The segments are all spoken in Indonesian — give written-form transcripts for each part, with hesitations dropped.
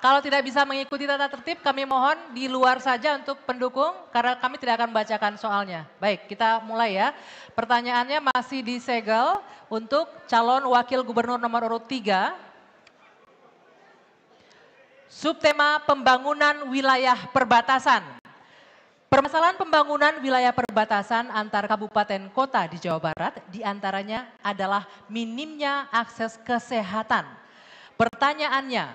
Kalau tidak bisa mengikuti tata tertib, kami mohon di luar saja untuk pendukung, karena kami tidak akan membacakan soalnya. Baik, kita mulai ya. Pertanyaannya masih disegel untuk calon wakil gubernur nomor urut 3. Subtema pembangunan wilayah perbatasan. Permasalahan pembangunan wilayah perbatasan antar kabupaten kota di Jawa Barat diantaranya adalah minimnya akses kesehatan. Pertanyaannya,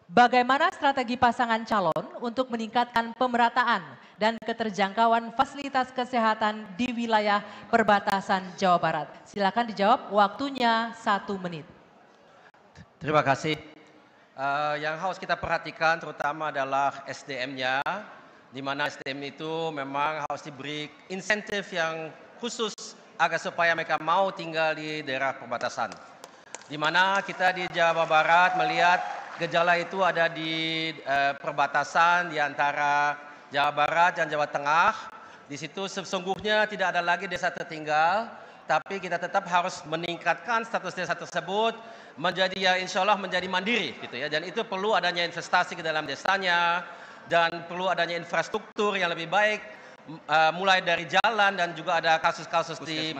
bagaimana strategi pasangan calon untuk meningkatkan pemerataan dan keterjangkauan fasilitas kesehatan di wilayah perbatasan Jawa Barat? Silakan dijawab, waktunya 1 menit. Terima kasih. Yang harus kita perhatikan terutama adalah SDM-nya, di mana SDM itu memang harus diberi insentif yang khusus agar supaya mereka mau tinggal di daerah perbatasan. Di mana kita di Jawa Barat melihat gejala itu ada di perbatasan di antara Jawa Barat dan Jawa Tengah. Di situ sesungguhnya tidak ada lagi desa tertinggal, tapi kita tetap harus meningkatkan status desa tersebut menjadi ya insya Allah menjadi mandiri gitu ya. Dan itu perlu adanya investasi ke dalam desanya dan perlu adanya infrastruktur yang lebih baik, mulai dari jalan dan juga ada kasus-kasus di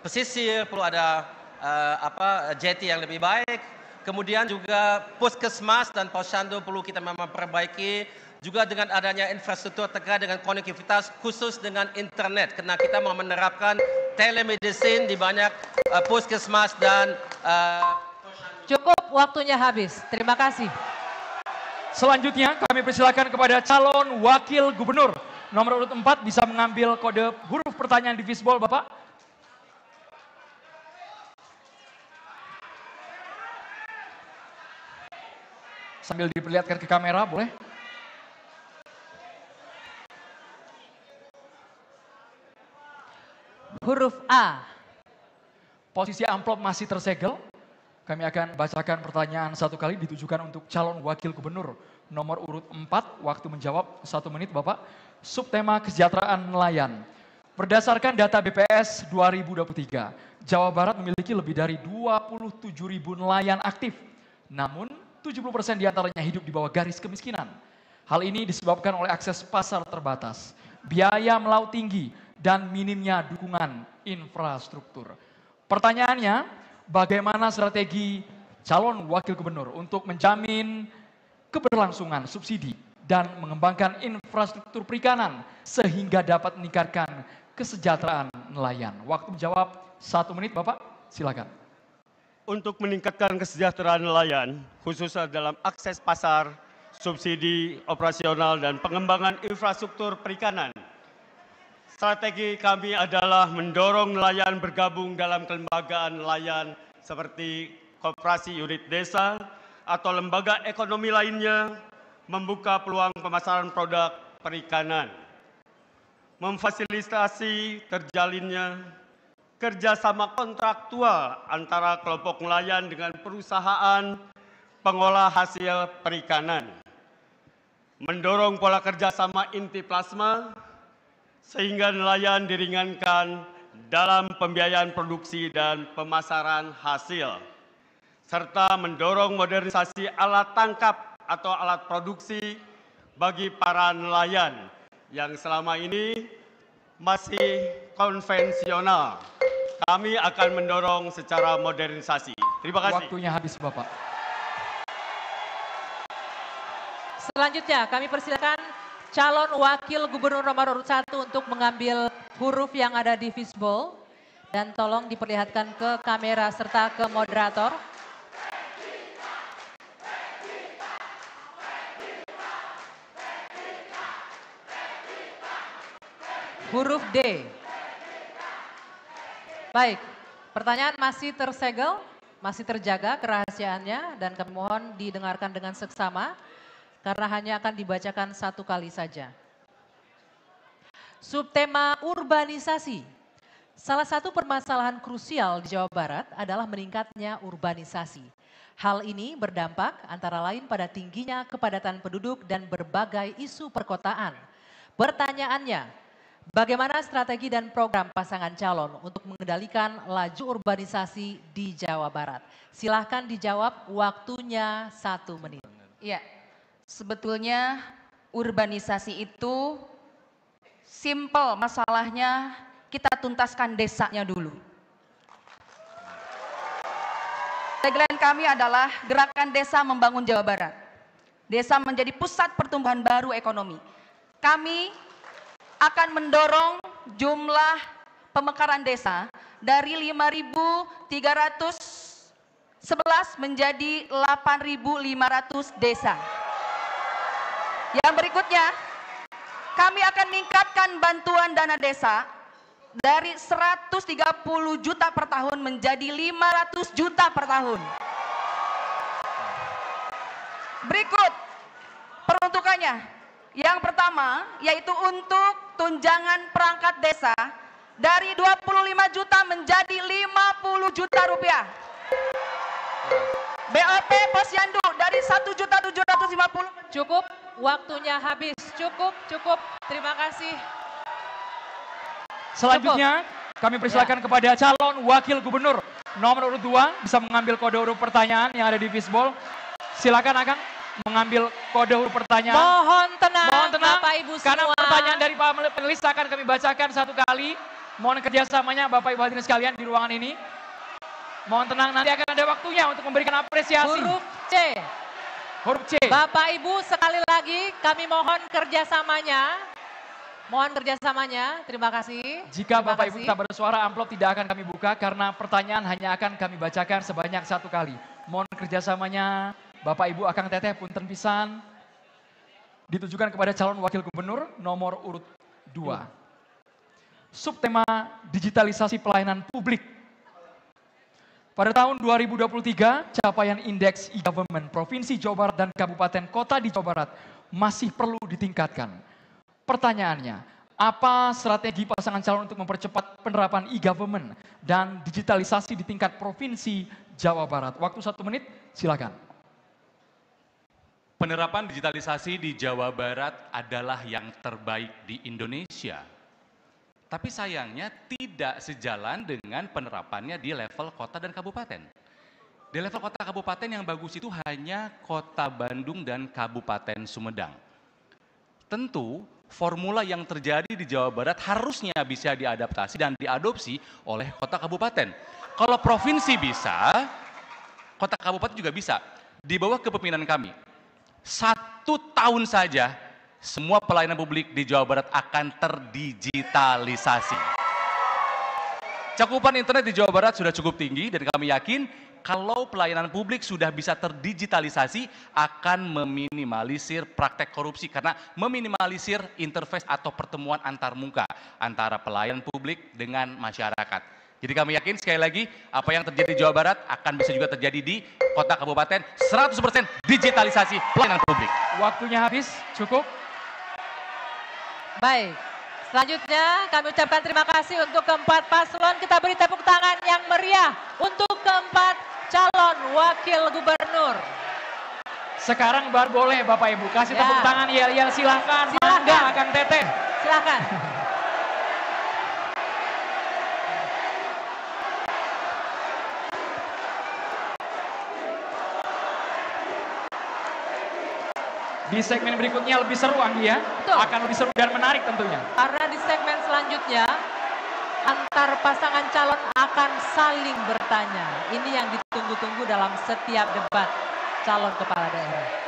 pesisir, perlu ada jeti yang lebih baik. Kemudian juga puskesmas dan posyandu perlu kita memang perbaiki, juga dengan adanya infrastruktur terkait dengan konektivitas khusus dengan internet, karena kita mau menerapkan telemedicine di banyak puskesmas dan Cukup, waktunya habis. Terima kasih. Selanjutnya kami persilakan kepada calon wakil gubernur nomor urut 4 bisa mengambil kode huruf pertanyaan di fishbowl, Bapak. Sambil diperlihatkan ke kamera, boleh? Huruf A. Posisi amplop masih tersegel. Kami akan bacakan pertanyaan satu kali ditujukan untuk calon wakil gubernur nomor urut 4. Waktu menjawab 1 menit, Bapak. Subtema kesejahteraan nelayan. Berdasarkan data BPS 2023, Jawa Barat memiliki lebih dari 27.000 nelayan aktif. Namun 70% diantaranya hidup di bawah garis kemiskinan. Hal ini disebabkan oleh akses pasar terbatas, biaya melaut tinggi, dan minimnya dukungan infrastruktur. Pertanyaannya, bagaimana strategi calon wakil gubernur untuk menjamin keberlangsungan subsidi dan mengembangkan infrastruktur perikanan sehingga dapat meningkatkan kesejahteraan nelayan? Waktu menjawab 1 menit, Bapak, silakan. Untuk meningkatkan kesejahteraan nelayan, khususnya dalam akses pasar, subsidi operasional, dan pengembangan infrastruktur perikanan, strategi kami adalah mendorong nelayan bergabung dalam kelembagaan nelayan seperti koperasi unit desa atau lembaga ekonomi lainnya, membuka peluang pemasaran produk perikanan, memfasilitasi terjalinnya kerjasama kontraktual antara kelompok nelayan dengan perusahaan pengolah hasil perikanan, mendorong pola kerjasama inti plasma sehingga nelayan diringankan dalam pembiayaan produksi dan pemasaran hasil, serta mendorong modernisasi alat tangkap atau alat produksi bagi para nelayan yang selama ini masih konvensional. Kami akan mendorong secara modernisasi. Terima kasih. Waktunya habis, Bapak. Selanjutnya kami persilakan calon wakil gubernur nomor urut 1 untuk mengambil huruf yang ada di fishbowl. Dan tolong diperlihatkan ke kamera serta ke moderator. Huruf D. Baik, pertanyaan masih tersegel, masih terjaga kerahasiaannya, dan kami mohon didengarkan dengan seksama karena hanya akan dibacakan 1 kali saja. Subtema urbanisasi. Salah satu permasalahan krusial di Jawa Barat adalah meningkatnya urbanisasi. Hal ini berdampak antara lain pada tingginya kepadatan penduduk dan berbagai isu perkotaan. Pertanyaannya, Bagaimana strategi dan program pasangan calon untuk mengendalikan laju urbanisasi di Jawa Barat? Silahkan dijawab, waktunya 1 menit. Ya, sebetulnya urbanisasi itu simple, masalahnya kita tuntaskan desanya dulu. Tagline kami adalah Gerakan Desa Membangun Jawa Barat. Desa menjadi pusat pertumbuhan baru ekonomi. Kami akan mendorong jumlah pemekaran desa dari 5.311 menjadi 8.500 desa. Yang berikutnya, kami akan meningkatkan bantuan dana desa dari 130 juta per tahun menjadi 500 juta per tahun. Berikut peruntukannya. Yang pertama yaitu untuk tunjangan perangkat desa dari 25 juta menjadi 50 juta rupiah. BOP Posyandu dari 1.750.000. Cukup, waktunya habis. Cukup. Terima kasih. Selanjutnya kami persilakan kepada calon wakil gubernur nomor urut 2 bisa mengambil kode huruf pertanyaan yang ada di fishbowl. Silakan akan mengambil kode huruf pertanyaan. Mohon tenang, Bapak Ibu semua. Karena pertanyaan dari Pak penulis akan kami bacakan 1 kali. Mohon kerjasamanya Bapak Ibu hadirin sekalian di ruangan ini. Mohon tenang, nanti akan ada waktunya untuk memberikan apresiasi. Huruf C. Huruf C. Bapak Ibu sekali lagi kami mohon kerjasamanya. Terima kasih. Jika Terima Bapak Ibu kasih. tak bersuara, amplop tidak akan kami buka karena pertanyaan hanya akan kami bacakan sebanyak 1 kali. Mohon kerjasamanya Bapak Ibu Akang Teteh punten pisan. Ditujukan kepada calon wakil gubernur nomor urut 2. Subtema digitalisasi pelayanan publik. Pada tahun 2023, capaian indeks e-government Provinsi Jawa Barat dan Kabupaten Kota di Jawa Barat masih perlu ditingkatkan. Pertanyaannya, apa strategi pasangan calon untuk mempercepat penerapan e-government dan digitalisasi di tingkat Provinsi Jawa Barat? Waktu 1 menit, silakan. Penerapan digitalisasi di Jawa Barat adalah yang terbaik di Indonesia. Tapi sayangnya tidak sejalan dengan penerapannya di level kota dan kabupaten. Di level kota kabupaten yang bagus itu hanya Kota Bandung dan Kabupaten Sumedang. Tentu formula yang terjadi di Jawa Barat harusnya bisa diadaptasi dan diadopsi oleh kota kabupaten. Kalau provinsi bisa, kota kabupaten juga bisa. Di bawah kepemimpinan kami, 1 tahun saja semua pelayanan publik di Jawa Barat akan terdigitalisasi. Cakupan internet di Jawa Barat sudah cukup tinggi dan kami yakin kalau pelayanan publik sudah bisa terdigitalisasi akan meminimalisir praktek korupsi karena meminimalisir interface atau pertemuan antar muka antara pelayan publik dengan masyarakat. Jadi kami yakin sekali lagi apa yang terjadi di Jawa Barat akan bisa juga terjadi di kota kabupaten 100% digitalisasi pelayanan publik. Waktunya habis, cukup. Baik, selanjutnya kami ucapkan terima kasih untuk keempat paslon. Kita beri tepuk tangan yang meriah untuk keempat calon wakil gubernur. Sekarang baru boleh Bapak Ibu kasih Ya. tepuk tangan yel-yel silahkan. Mangga Akang Teteh. Silakan. Di segmen berikutnya lebih seru Anggi ya. Betul. Akan lebih seru dan menarik tentunya. Karena di segmen selanjutnya antar pasangan calon akan saling bertanya. Ini yang ditunggu-tunggu dalam setiap debat calon kepala daerah.